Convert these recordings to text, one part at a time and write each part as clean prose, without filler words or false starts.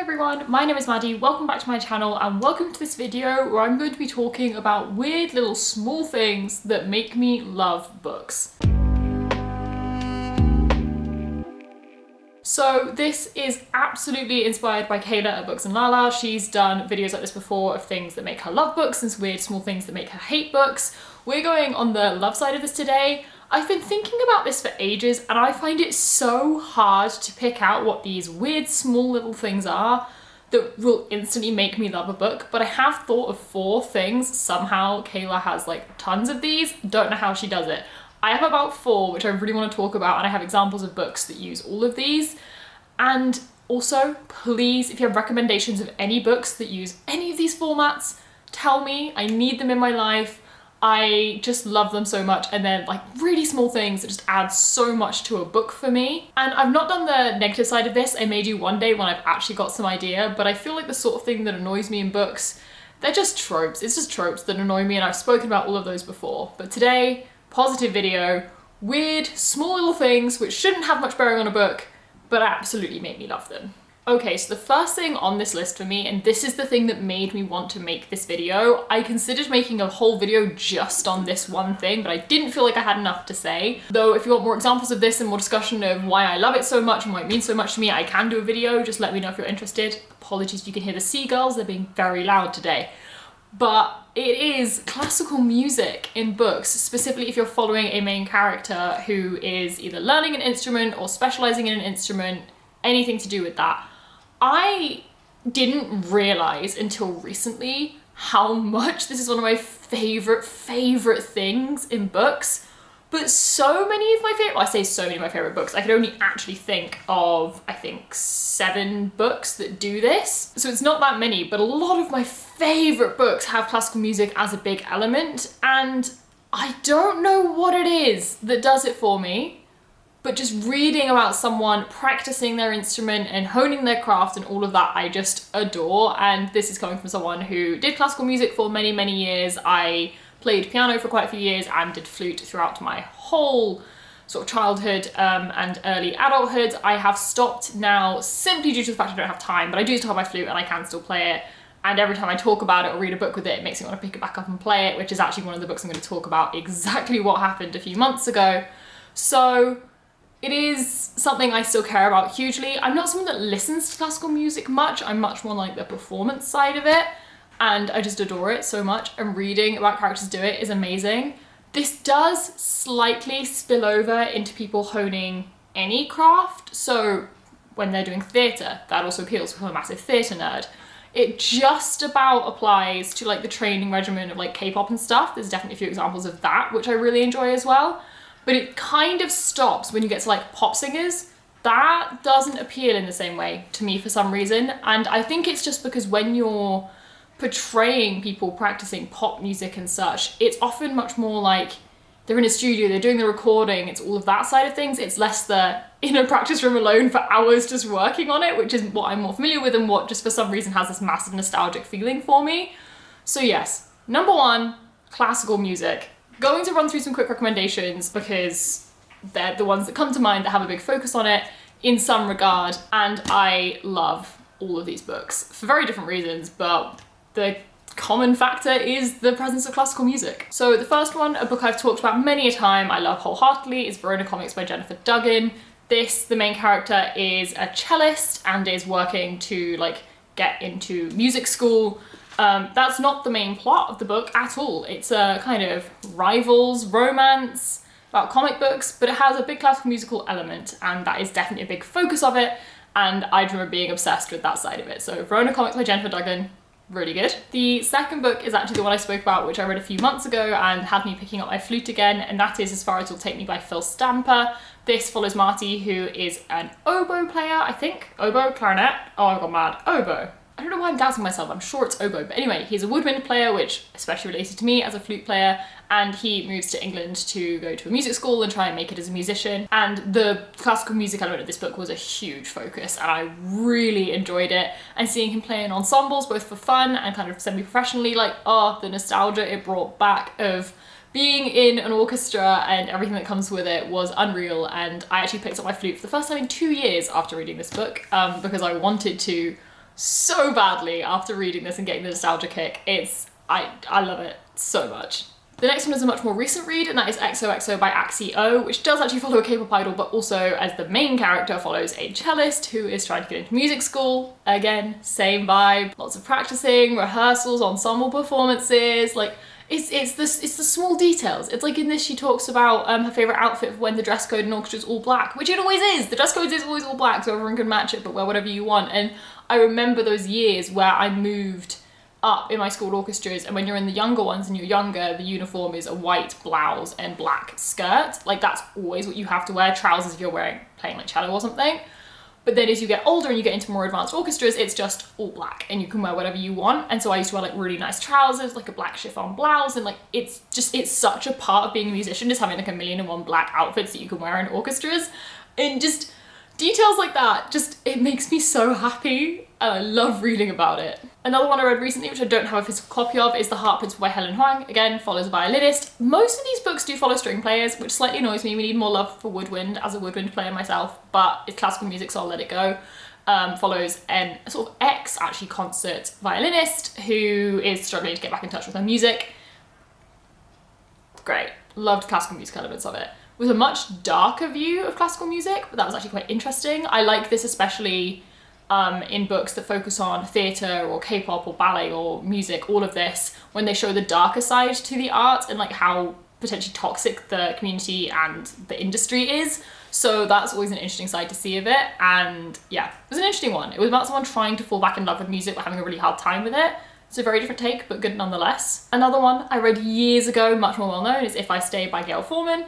everyone, my name is Maddie, welcome back to my channel and welcome to this video where I'm going to be talking about weird little small things that make me love books. So this is absolutely inspired by Kayla at Books and Lala. She's done videos like this before of things that make her love books and some weird small things that make her hate books. We're going on the love side of this today. I've been thinking about this for ages and I find it so hard to pick out what these weird small little things are that will instantly make me love a book, but I have thought of 4 things. Somehow Kayla has like tons of these, don't know how she does it. I have about 4 which I really want to talk about, and I have examples of books that use all of these. And also, please, if you have recommendations of any books that use any of these formats, tell me. I need them in my life. I just love them so much, and they're like really small things that just add so much to a book for me. And I've not done the negative side of this. I may do one day when I've actually got some idea, but I feel like the sort of thing that annoys me in books, they're just tropes. It's just tropes that annoy me, and I've spoken about all of those before. But today, positive video, weird small little things which shouldn't have much bearing on a book, but absolutely make me love them. Okay, so the first thing on this list for me, and this is the thing that made me want to make this video, I considered making a whole video just on this one thing, but I didn't feel like I had enough to say. Though if you want more examples of this and more discussion of why I love it so much and why it means so much to me, I can do a video, just let me know if you're interested. Apologies if you can hear the seagulls, they're being very loud today. But it is classical music in books, specifically if you're following a main character who is either learning an instrument or specializing in an instrument, anything to do with that. I didn't realize until recently how much this is one of my favorite things in books, but so many of my favorite, well, I say so many of my favorite books, I could only actually think of, I think 7 books that do this. So it's not that many, but a lot of my favorite books have classical music as a big element, and I don't know what it is that does it for me. But just reading about someone practicing their instrument and honing their craft and all of that, I just adore. And this is coming from someone who did classical music for many, many years. I played piano for quite a few years and did flute throughout my whole sort of childhood and early adulthood. I have stopped now simply due to the fact I don't have time, but I do still have my flute and I can still play it. And every time I talk about it or read a book with it, it makes me want to pick it back up and play it, which is actually one of the books I'm going to talk about, exactly what happened a few months ago. So it is something I still care about hugely. I'm not someone that listens to classical music much. I'm much more like the performance side of it, and I just adore it so much, and reading about characters do it is amazing. This does slightly spill over into people honing any craft. So when they're doing theatre, that also appeals to a massive theatre nerd. It just about applies to like the training regimen of like K-pop and stuff. There's definitely a few examples of that, which I really enjoy as well. But it kind of stops when you get to like pop singers. That doesn't appeal in the same way to me for some reason. And I think it's just because when you're portraying people practicing pop music and such, it's often much more like they're in a studio, they're doing the recording, it's all of that side of things. It's less the in a practice room alone for hours just working on it, which is what I'm more familiar with and what just for some reason has this massive nostalgic feeling for me. So yes, number 1, classical music. Going to run through some quick recommendations because they're the ones that come to mind that have a big focus on it in some regard, and I love all of these books for very different reasons, but the common factor is the presence of classical music. So the first one, a book I've talked about many a time, I love wholeheartedly, is Verona Comics by Jennifer Duggan. This, the main character is a cellist and is working to like get into music school. That's not the main plot of the book at all. It's a kind of rivals romance about comic books, but it has a big classical musical element, and that is definitely a big focus of it, and I remember being obsessed with that side of it. So Verona Comics by Jennifer Duggan, really good. The second book is actually the one I spoke about, which I read a few months ago and had me picking up my flute again, and that is As Far As You'll Take Me by Phil Stamper. This follows Marty, who is an oboe player, I think. Oboe, clarinet, oh I got mad, oboe. I don't know why I'm doubting myself, I'm sure it's oboe, but anyway, he's a woodwind player, which especially related to me as a flute player, and he moves to England to go to a music school and try and make it as a musician. And the classical music element of this book was a huge focus, and I really enjoyed it. And seeing him play in ensembles, both for fun and kind of semi-professionally, like, oh, the nostalgia it brought back of being in an orchestra and everything that comes with it was unreal. And I actually picked up my flute for the first time in 2 years after reading this book, because I wanted to so badly after reading this and getting the nostalgia kick. I love it so much. The next one is a much more recent read, and that is XOXO by Axie-O, which does actually follow a K-pop idol, but also, as the main character, follows a cellist who is trying to get into music school. Again, same vibe. Lots of practicing, rehearsals, ensemble performances. Like, it's the small details. It's like in this, she talks about her favourite outfit for when the dress code in orchestra is all black, which it always is. The dress code is always all black, so everyone can match it, but wear whatever you want. And I remember those years where I moved up in my school orchestras, and when you're in the younger ones and you're younger, the uniform is a white blouse and black skirt. Like, that's always what you have to wear. Trousers if you're playing like cello or something. But then as you get older and you get into more advanced orchestras, it's just all black and you can wear whatever you want. And so I used to wear like really nice trousers, like a black chiffon blouse, and like it's such a part of being a musician, just having like 1,000,001 black outfits that you can wear in orchestras. And just details like that, it makes me so happy, and I love reading about it. Another one I read recently, which I don't have a physical copy of, is The Harp Principle by Helen Huang. Again, follows a violinist. Most of these books do follow string players, which slightly annoys me. We need more love for woodwind as a woodwind player myself, but it's classical music, so I'll let it go. Follows a sort of actually concert violinist who is struggling to get back in touch with her music. Great. Loved classical music elements of it. With a much darker view of classical music, but that was actually quite interesting. I like this especially in books that focus on theatre or K-pop or ballet or music, all of this, when they show the darker side to the art and like how potentially toxic the community and the industry is. So that's always an interesting side to see of it. And yeah, it was an interesting one. It was about someone trying to fall back in love with music but having a really hard time with it. It's a very different take, but good nonetheless. Another one I read years ago, much more well known, is If I Stay by Gail Forman.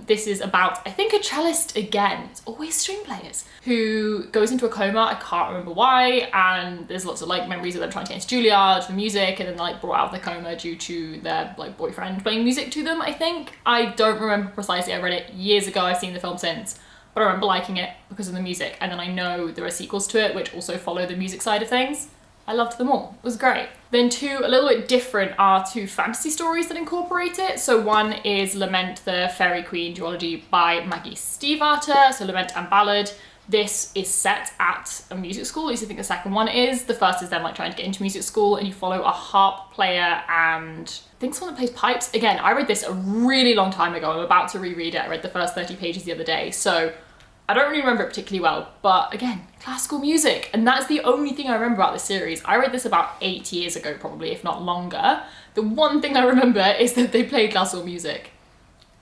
This is about, I think, a cellist again, it's always string players, who goes into a coma, I can't remember why, and there's lots of like memories of them trying to get into Juilliard for music, and then like brought out of the coma due to their like boyfriend playing music to them, I think. I don't remember precisely, I read it years ago, I've seen the film since, but I remember liking it because of the music, and then I know there are sequels to it which also follow the music side of things. I loved them all. It was great. Then two, a little bit different, are two fantasy stories that incorporate it. So one is Lament, the Fairy Queen duology by Maggie Stiefvater, so Lament and Ballad. This is set at a music school, at least I think the second one is. The first is them like trying to get into music school, and you follow a harp player and I think someone that plays pipes. Again, I read this a really long time ago. I'm about to reread it. I read the first 30 pages the other day, so I don't really remember it particularly well, but again, classical music. And that's the only thing I remember about this series. I read this about 8 years ago, probably, if not longer. The one thing I remember is that they played classical music.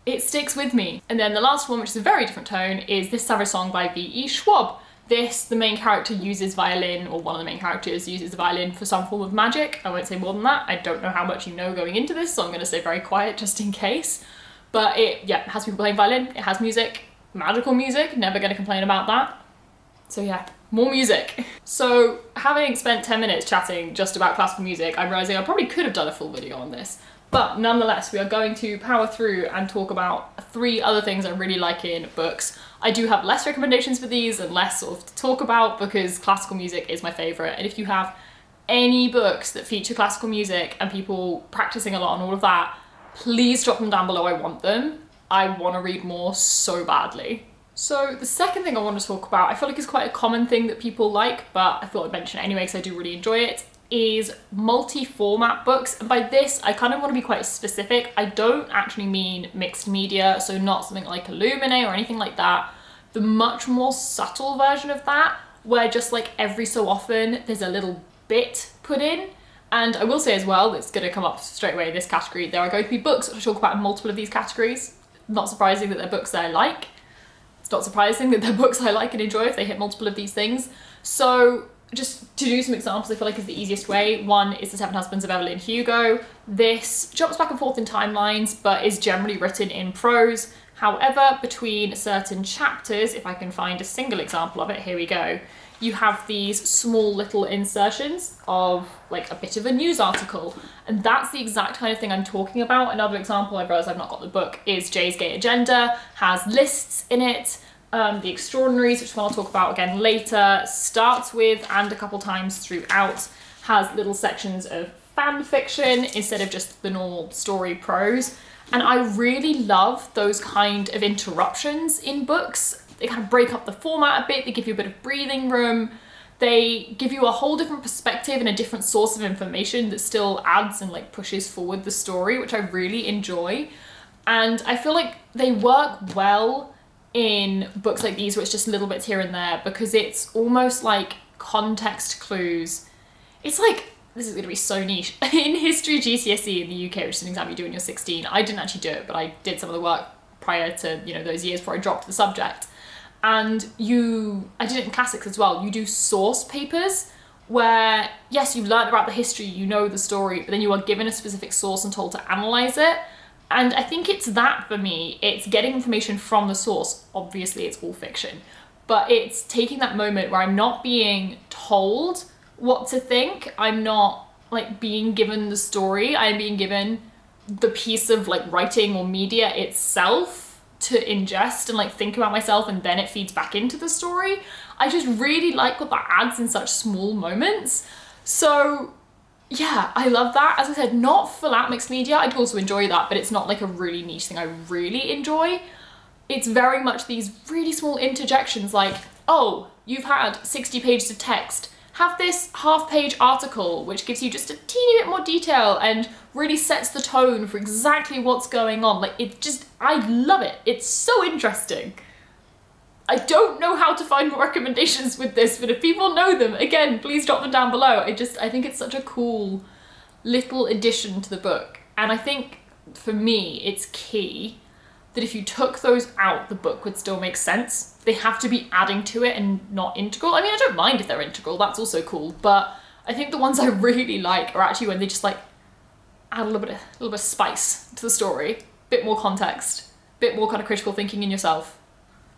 It sticks with me. And then the last one, which is a very different tone, is This Savage Song by V.E. Schwab. This, the main character uses violin, or one of the main characters uses the violin for some form of magic. I won't say more than that. I don't know how much you know going into this, so I'm going to stay very quiet just in case. But it has people playing violin, it has music. Magical music, never gonna complain about that. So yeah, more music. So having spent 10 minutes chatting just about classical music, I'm realizing I probably could have done a full video on this, but nonetheless, we are going to power through and talk about 3 other things I really like in books. I do have less recommendations for these and less sort of to talk about because classical music is my favorite. And if you have any books that feature classical music and people practicing a lot and all of that, please drop them down below. I want them. I want to read more so badly. So the second thing I want to talk about, I feel like is quite a common thing that people like, but I thought I'd mention it anyway because I do really enjoy it, is multi-format books. And by this, I kind of want to be quite specific. I don't actually mean mixed media, so not something like Illuminate or anything like that. The much more subtle version of that, where just like every so often there's a little bit put in. And I will say as well, it's going to come up straight away in this category, there are going to be books which I talk about in multiple of these categories. Not surprising that they're books that I like. It's not surprising that they're books I like and enjoy if they hit multiple of these things. So just to do some examples, I feel like is the easiest way. One is The Seven Husbands of Evelyn Hugo. This jumps back and forth in timelines, but is generally written in prose. However, between certain chapters, if I can find a single example of it, here we go. You have these small little insertions of like a bit of a news article. And that's the exact kind of thing I'm talking about. Another example, I realize I've not got the book, is Jay's Gay Agenda, has lists in it. The Extraordinaries, which one I'll talk about again later, starts with, and a couple times throughout, has little sections of fan fiction instead of just the normal story prose. And I really love those kind of interruptions in books. They kind of break up the format a bit, they give you a bit of breathing room. They give you a whole different perspective and a different source of information that still adds and like pushes forward the story, which I really enjoy. And I feel like they work well in books like these where it's just little bits here and there, because it's almost like context clues. It's like, this is going to be so niche. In history GCSE in the UK, which is an exam you do when you're 16, I didn't actually do it, but I did some of the work prior to, you know, those years before I dropped the subject. And I did it in classics as well. You do source papers where, yes, you've learned about the history, you know the story, but then you are given a specific source and told to analyze it. And I think it's that for me. It's getting information from the source. Obviously, it's all fiction. But it's taking that moment where I'm not being told what to think. I'm not like being given the story. I'm being given the piece of like writing or media itself to ingest and like think about myself, and then it feeds back into the story. I just really like what that adds in such small moments. So yeah, I love that. As I said, not full out mixed media. I do also enjoy that, but it's not like a really niche thing I really enjoy. It's very much these really small interjections like, oh, you've had 60 pages of text. Have this half-page article, which gives you just a teeny bit more detail and really sets the tone for exactly what's going on. Like, I love it. It's so interesting. I don't know how to find more recommendations with this, but if people know them, again, please drop them down below. I think it's such a cool little addition to the book. And I think, for me, it's key that if you took those out, the book would still make sense. They have to be adding to it and not integral. I mean, I don't mind if they're integral, that's also cool, but I think the ones I really like are actually when they just like add a little bit of spice to the story, bit more context, bit more kind of critical thinking in yourself.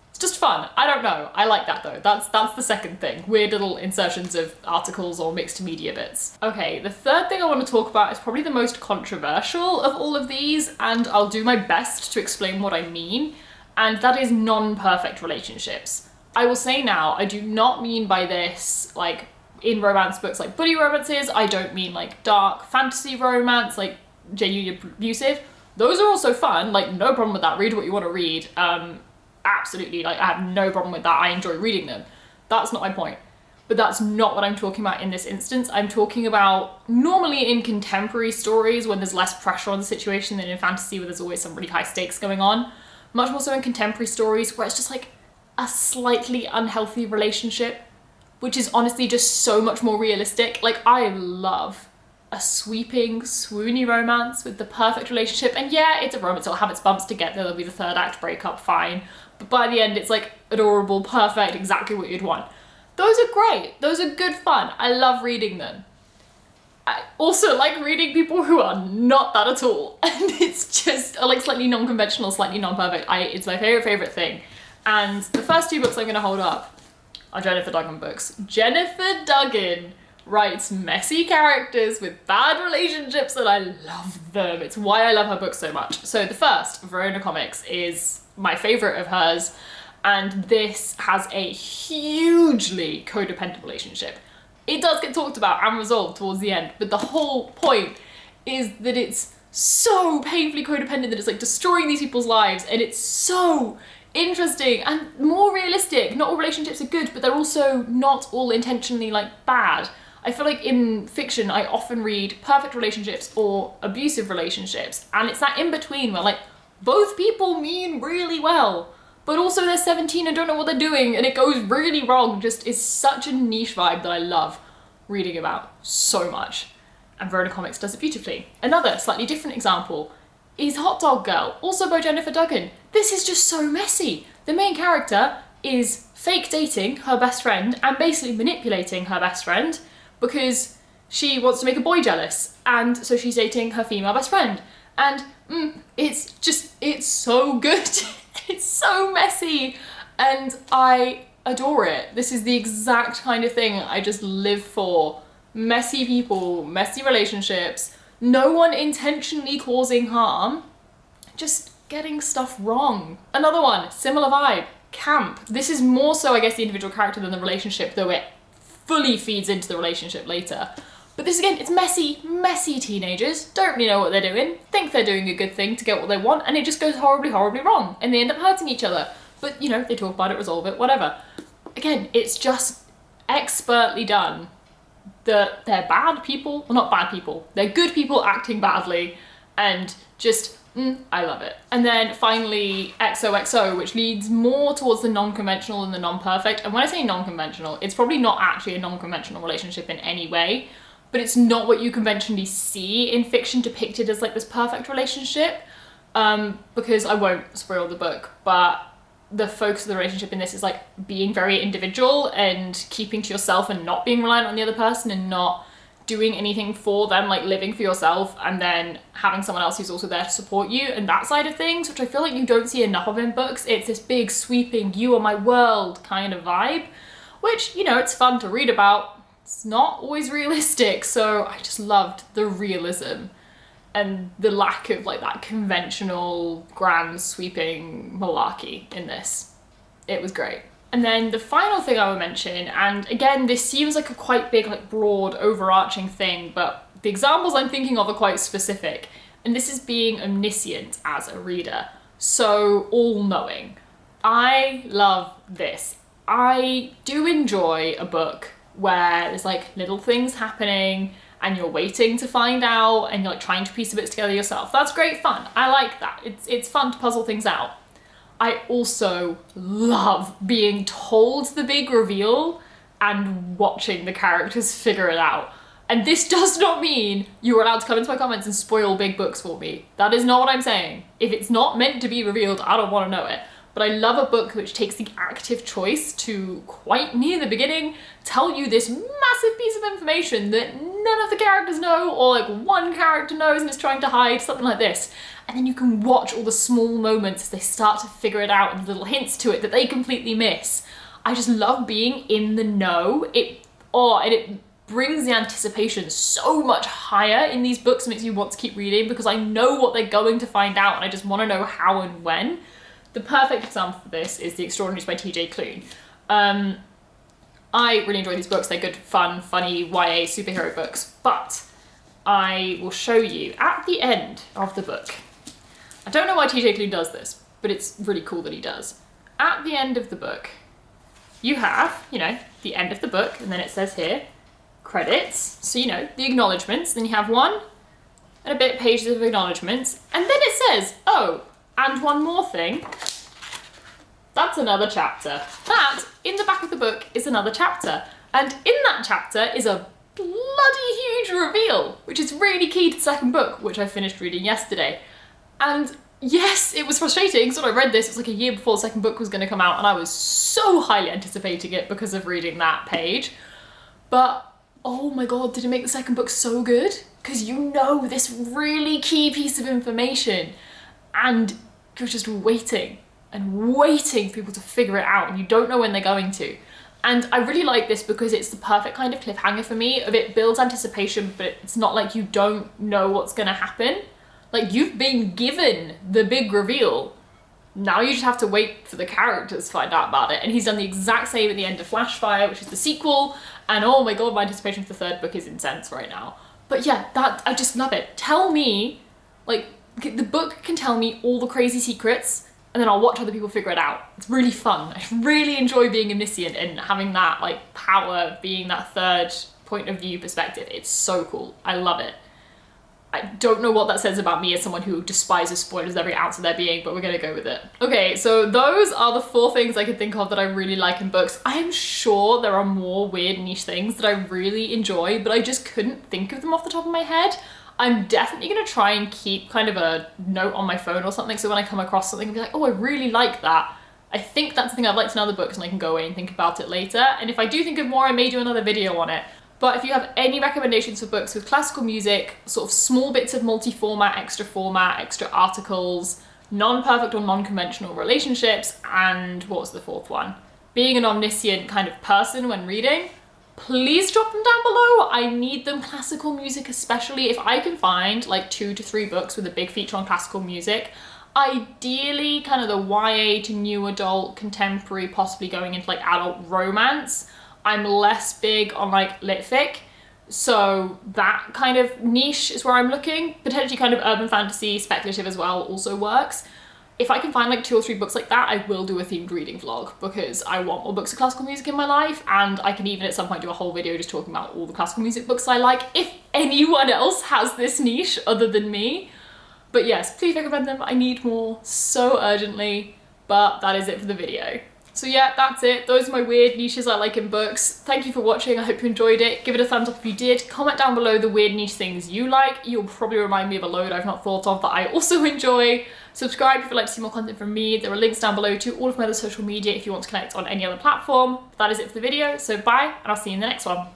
It's just fun. I don't know. I like that though. That's the second thing. Weird little insertions of articles or mixed media bits. Okay, the third thing I want to talk about is probably the most controversial of all of these, and I'll do my best to explain what I mean, and that is non-perfect relationships. I will say now, I do not mean by this like in romance books like buddy romances. I don't mean like dark fantasy romance, like genuinely abusive. Those are also fun, like no problem with that. Read what you want to read. Absolutely, like I have no problem with that. I enjoy reading them. That's not my point. But that's not what I'm talking about in this instance. I'm talking about normally in contemporary stories when there's less pressure on the situation than in fantasy where there's always some really high stakes going on. Much more so in contemporary stories where it's just like a slightly unhealthy relationship, which is honestly just so much more realistic. Like, I love a sweeping, swoony romance with the perfect relationship. And yeah, it's a romance, it'll have its bumps to get there, there'll be the third act breakup, fine. But by the end, it's like adorable, perfect, exactly what you'd want. Those are great. Those are good fun. I love reading them. I also like reading people who are not that at all. And it's just like slightly non-conventional, slightly non-perfect. It's my favorite thing. And the first two books I'm gonna hold up are Jennifer Duggan books. Jennifer Duggan writes messy characters with bad relationships and I love them. It's why I love her books so much. So the first, Verona Comics, is my favorite of hers. And this has a hugely codependent relationship. It does get talked about and resolved towards the end, but the whole point is that it's so painfully codependent that it's like destroying these people's lives, and it's so interesting and more realistic. Not all relationships are good, but they're also not all intentionally like bad. I feel like in fiction, I often read perfect relationships or abusive relationships, and it's that in between where like both people mean really well, but also they're 17 and don't know what they're doing and it goes really wrong. Just is such a niche vibe that I love reading about so much. And Verona Comics does it beautifully. Another slightly different example is Hot Dog Girl, also by Jennifer Duggan. This is just so messy. The main character is fake dating her best friend and basically manipulating her best friend because she wants to make a boy jealous, and so she's dating her female best friend. And it's so good. It's so messy and I adore it. This is the exact kind of thing I just live for. Messy people, messy relationships, no one intentionally causing harm, just getting stuff wrong. Another one, similar vibe, Camp. This is more so, I guess, the individual character than the relationship, though it fully feeds into the relationship later. But this again, it's messy teenagers, don't really know what they're doing, think they're doing a good thing to get what they want, and it just goes horribly wrong, and they end up hurting each other. But, you know, they talk about it, resolve it, whatever. Again, it's just expertly done that they're bad people, well, not bad people, they're good people acting badly, and just, I love it. And then finally, XOXO, which leads more towards the non-conventional and the non-perfect. And when I say non-conventional, it's probably not actually a non-conventional relationship in any way, but it's not what you conventionally see in fiction depicted as like this perfect relationship, because I won't spoil the book, but the focus of the relationship in this is like being very individual and keeping to yourself and not being reliant on the other person and not doing anything for them, like living for yourself and then having someone else who's also there to support you and that side of things, which I feel like you don't see enough of in books. It's this big sweeping you are my world kind of vibe, which, you know, it's fun to read about. It's not always realistic, so I just loved the realism and the lack of like that conventional grand sweeping malarkey in this. It was great. And then the final thing I would mention, and again, this seems like a quite big, like broad, overarching thing, but the examples I'm thinking of are quite specific. And this is being omniscient as a reader. So all-knowing. I love this. I do enjoy a book where there's like little things happening and you're waiting to find out and you're like trying to piece the bits together yourself. That's great fun. I like that. It's fun to puzzle things out. I also love being told the big reveal and watching the characters figure it out. And this does not mean you're allowed to come into my comments and spoil big books for me. That is not what I'm saying. If it's not meant to be revealed, I don't want to know it. But I love a book which takes the active choice to, quite near the beginning, tell you this massive piece of information that none of the characters know, or like one character knows and is trying to hide, something like this. And then you can watch all the small moments as they start to figure it out and little hints to it that they completely miss. I just love being in the know. And it brings the anticipation so much higher in these books, makes you want to keep reading because I know what they're going to find out and I just want to know how and when. The perfect example for this is The Extraordinaries by TJ Klune. I really enjoy these books. They're good, fun, funny YA superhero books, but I will show you at the end of the book. I don't know why TJ Klune does this, but it's really cool that he does. At the end of the book, you have, you know, the end of the book, and then it says here, credits. So, you know, the acknowledgements. Then you have one and a bit pages of acknowledgements, and then it says, oh, and one more thing, that's another chapter. That, in the back of the book, is another chapter. And in that chapter is a bloody huge reveal, which is really key to the second book, which I finished reading yesterday. And yes, it was frustrating, so when I read this, it was like a year before the second book was going to come out, and I was so highly anticipating it because of reading that page. But, oh my god, did it make the second book so good? Because you know this really key piece of information, and you're just waiting and waiting for people to figure it out, and you don't know when they're going to. And I really like this because it's the perfect kind of cliffhanger for me, of it builds anticipation, but it's not like you don't know what's gonna happen. Like, you've been given the big reveal. Now you just have to wait for the characters to find out about it. And he's done the exact same at the end of Flashfire, which is the sequel. And oh my god, my anticipation for the third book is intense right now. But yeah, I just love it. Tell me, like, the book can tell me all the crazy secrets, and then I'll watch other people figure it out. It's really fun. I really enjoy being omniscient and having that like power, being that third point of view perspective. It's so cool. I love it. I don't know what that says about me as someone who despises spoilers every ounce of their being, but we're gonna go with it. Okay, so those are the 4 things I can think of that I really like in books. I am sure there are more weird niche things that I really enjoy, but I just couldn't think of them off the top of my head. I'm definitely gonna try and keep kind of a note on my phone or something, so when I come across something I'll be like, oh, I really like that. I think that's the thing I'd like to know in other books, and I can go away and think about it later. And if I do think of more, I may do another video on it. But if you have any recommendations for books with classical music, sort of small bits of multi-format, extra articles, non-perfect or non-conventional relationships, and what was the 4th one? Being an omniscient kind of person when reading, please drop them down below. I need them. Classical music especially. If I can find like 2 to 3 books with a big feature on classical music, ideally kind of the YA to new adult, contemporary, possibly going into like adult romance. I'm less big on like lit fic, so that kind of niche is where I'm looking. Potentially kind of urban fantasy, speculative as well, also works. if I can find like 2 or 3 books like that, I will do a themed reading vlog because I want more books of classical music in my life, and I can even at some point do a whole video just talking about all the classical music books I like if anyone else has this niche other than me. But yes, please recommend them. I need more so urgently, but that is it for the video. So yeah, that's it. Those are my weird niches I like in books. Thank you for watching. I hope you enjoyed it. Give it a thumbs up if you did. Comment down below the weird niche things you like. You'll probably remind me of a load I've not thought of that I also enjoy. Subscribe if you'd like to see more content from me. There are links down below to all of my other social media if you want to connect on any other platform. That is it for the video. So bye, and I'll see you in the next one.